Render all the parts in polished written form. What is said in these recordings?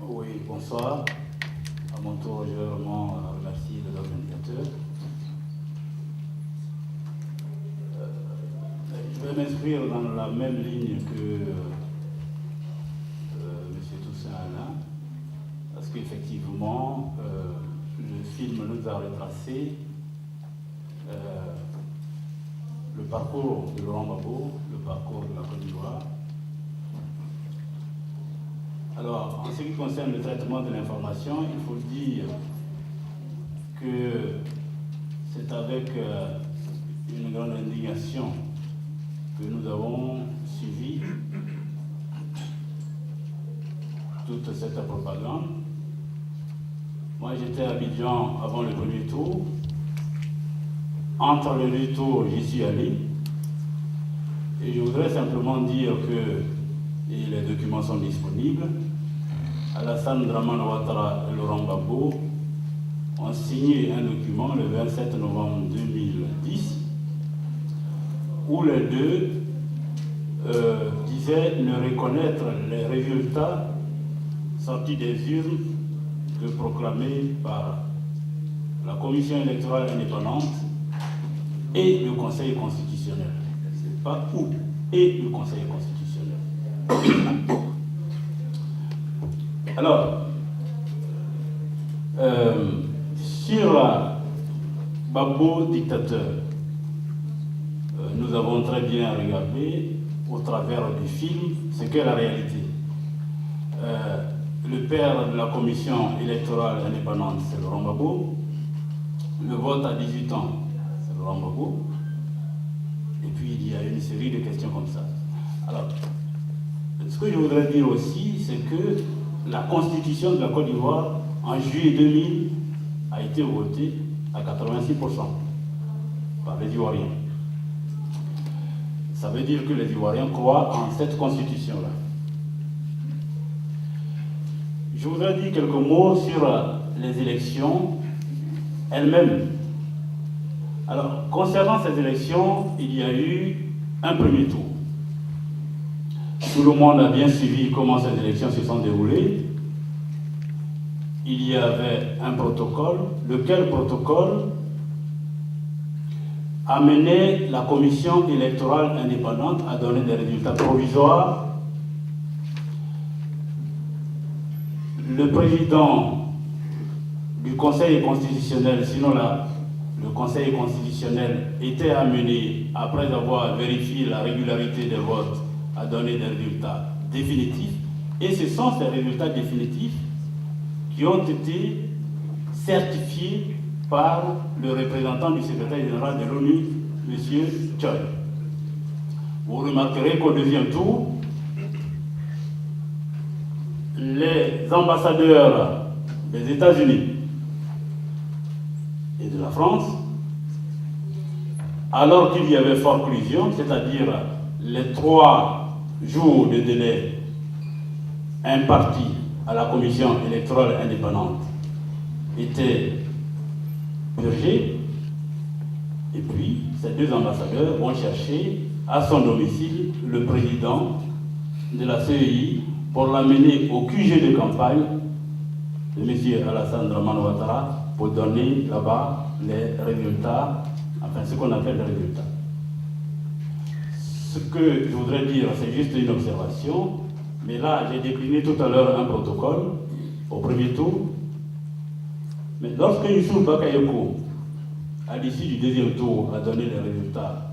Oui, bonsoir. À mon tour, je vais vraiment remercier les organisateurs. Je vais m'inscrire dans la même ligne que M. Toussaint Alain, parce qu'effectivement, le film nous a retracé le parcours de Laurent Gbagbo, le parcours de la Côte d'Ivoire. Alors, en ce qui concerne le traitement de l'information, il faut dire que c'est avec une grande indignation que nous avons suivi toute cette propagande. Moi, j'étais à Abidjan avant le premier tour. Entre les deux tours, j'y suis allé. Et je voudrais simplement dire que, et les documents sont disponibles, Alassane Dramane Ouattara et Laurent Gbagbo ont signé un document le 27 novembre 2010 où les deux disaient ne reconnaître les résultats sortis des urnes que proclamés par la Commission électorale indépendante et le Conseil constitutionnel. C'est pas où, et le Conseil constitutionnel. Alors, sur Gbagbo dictateur, nous avons très bien regardé au travers du film ce qu'est la réalité. Le père de la commission électorale indépendante, c'est Laurent Gbagbo. Le vote à 18 ans, c'est Laurent Gbagbo. Et puis il y a une série de questions comme ça. Alors, ce que je voudrais dire aussi, c'est que la constitution de la Côte d'Ivoire, en juillet 2000, a été votée à 86% par les Ivoiriens. Ça veut dire que les Ivoiriens croient en cette constitution-là. Je voudrais dire quelques mots sur les élections elles-mêmes. Alors, concernant ces élections, il y a eu un premier tour. Tout le monde a bien suivi comment ces élections se sont déroulées. Il y avait un protocole, lequel protocole amenait la commission électorale indépendante à donner des résultats provisoires. Le président du Conseil constitutionnel, sinon le Conseil constitutionnel était amené, après avoir vérifié la régularité des votes, à donner des résultats définitifs. Et ce sont ces résultats définitifs qui ont été certifiés par le représentant du secrétaire général de l'ONU, M. Choi. Vous remarquerez qu'au deuxième tour, les ambassadeurs des États-Unis et de la France, alors qu'il y avait forte collision, c'est-à-dire les 3 jours de délai impartis à la commission électorale indépendante, étaient purgés, et puis ces 2 ambassadeurs vont chercher à son domicile le président de la CEI pour l'amener au QG de campagne de M. Alassane Dramane Ouattara pour donner là-bas les résultats, enfin ce qu'on appelle les résultats. Ce que je voudrais dire, c'est juste une observation, mais là j'ai décliné tout à l'heure un protocole au premier tour. Mais lorsque Youssouf Bakayoko, à l'issue du deuxième tour, a donné les résultats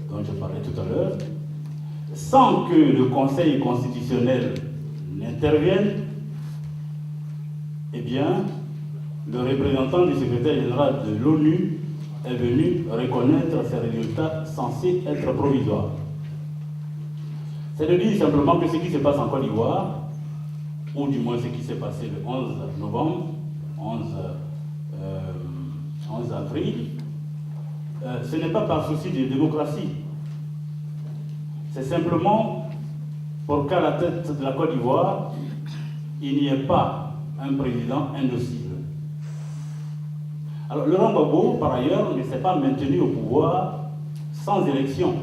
dont je parlais tout à l'heure, sans que le Conseil constitutionnel n'intervienne, eh bien, le représentant du secrétaire général de l'ONU est venu reconnaître ces résultats censés être provisoires. C'est de dire simplement que ce qui se passe en Côte d'Ivoire, ou du moins ce qui s'est passé le 11 novembre, 11 avril, ce n'est pas par souci de démocratie. C'est simplement pour qu'à la tête de la Côte d'Ivoire, il n'y ait pas un président indocible. Alors, Laurent Gbagbo, par ailleurs, ne s'est pas maintenu au pouvoir sans élection.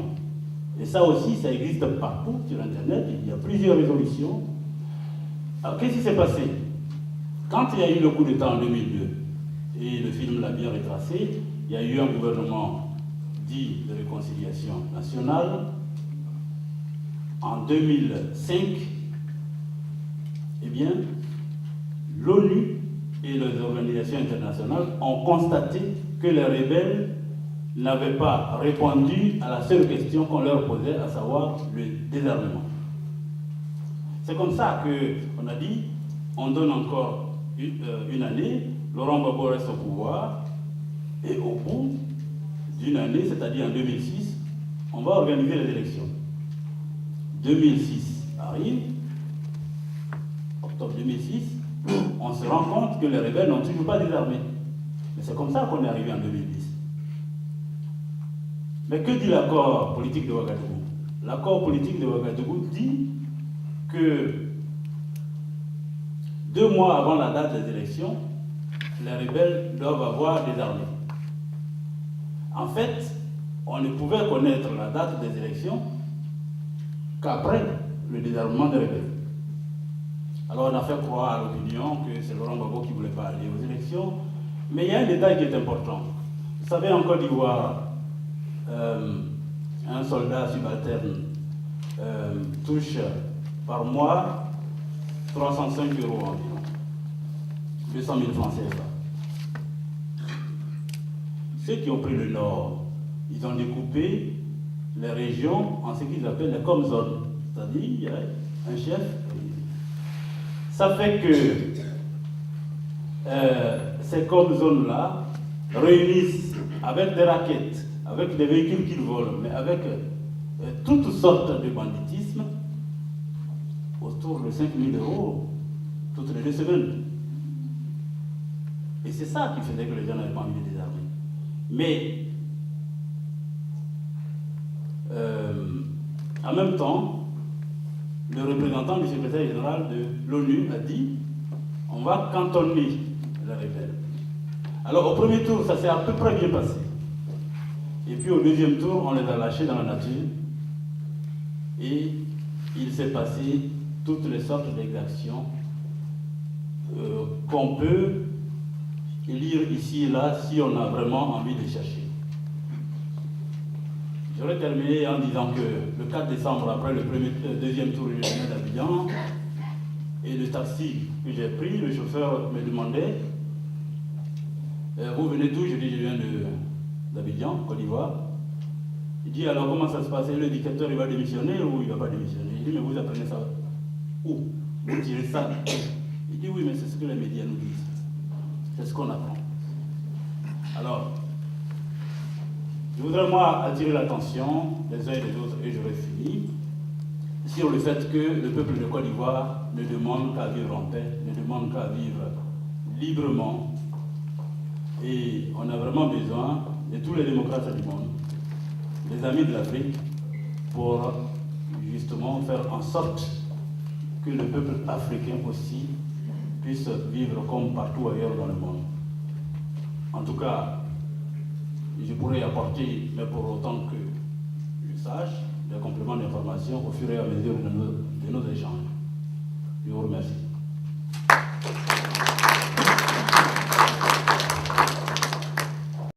Et ça aussi, ça existe partout sur Internet. Il y a plusieurs résolutions Alors, qu'est-ce qui s'est passé? Quand il y a eu le coup d'État en 2002, et le film l'a bien retracé, il y a eu un gouvernement dit de réconciliation nationale. En 2005, eh bien, l'ONU et les organisations internationales ont constaté que les rebelles n'avaient pas répondu à la seule question qu'on leur posait, à savoir le désarmement. C'est comme ça qu'on a dit, on donne encore une année, Laurent Gbagbo reste au pouvoir, et au bout d'une année, c'est-à-dire en 2006, on va organiser les élections. 2006 arrive, octobre 2006, on se rend compte que les rebelles n'ont toujours pas désarmé. Mais c'est comme ça qu'on est arrivé en 2010. Mais que dit l'accord politique de Ouagadougou? L'accord politique de Ouagadougou dit que 2 mois avant la date des élections, les rebelles doivent avoir désarmé. En fait, on ne pouvait connaître la date des élections qu'après le désarmement des rebelles. Alors on a fait croire à l'opinion que c'est Laurent Gbagbo qui ne voulait pas aller aux élections. Mais il y a un détail qui est important. Vous savez, en Côte d'Ivoire, un soldat subalterne touche par mois 305 € environ, 200 000 francs CFA. Ceux qui ont pris le nord, ils ont découpé les régions en ce qu'ils appellent les comme-zones. C'est-à-dire, il y a un chef. Ça fait que ces comme-zones-là réunissent avec des raquettes, avec des véhicules qu'ils volent, mais avec toutes sortes de banditisme, autour de 5 000 € toutes les 2 semaines. Et c'est ça qui faisait que les gens n'avaient pas envie de désarmer. Mais en même temps, le représentant du secrétaire général de l'ONU a dit on va cantonner les rebelles. Alors au premier tour, ça s'est à peu près bien passé. Et puis au deuxième tour, on les a lâchés dans la nature. Et il s'est passé toutes les sortes d'exactions qu'on peut lire ici et là si on a vraiment envie de chercher. J'aurais terminé en disant que le 4 décembre, après le deuxième tour régional d'Abidjan, et le taxi que j'ai pris, le chauffeur me demandait vous venez d'où? Je dis je viens d'Abidjan, Côte d'Ivoire. Il dit alors comment ça se passe? Le dictateur il va démissionner ou il ne va pas démissionner? Il dit mais vous apprenez ça où? Vous tirez ça? Il dit oui mais c'est ce que les médias nous disent. C'est ce qu'on apprend. Alors, je voudrais moi attirer l'attention des uns et des autres, et j'aurai fini, sur le fait que le peuple de Côte d'Ivoire ne demande qu'à vivre en paix, ne demande qu'à vivre librement. Et on a vraiment besoin de tous les démocrates du monde, les amis de l'Afrique, pour justement faire en sorte que le peuple africain aussi puisse vivre comme partout ailleurs dans le monde. En tout cas, je pourrais apporter, mais pour autant que je sache, des compléments d'information au fur et à mesure de nos échanges. Je vous remercie.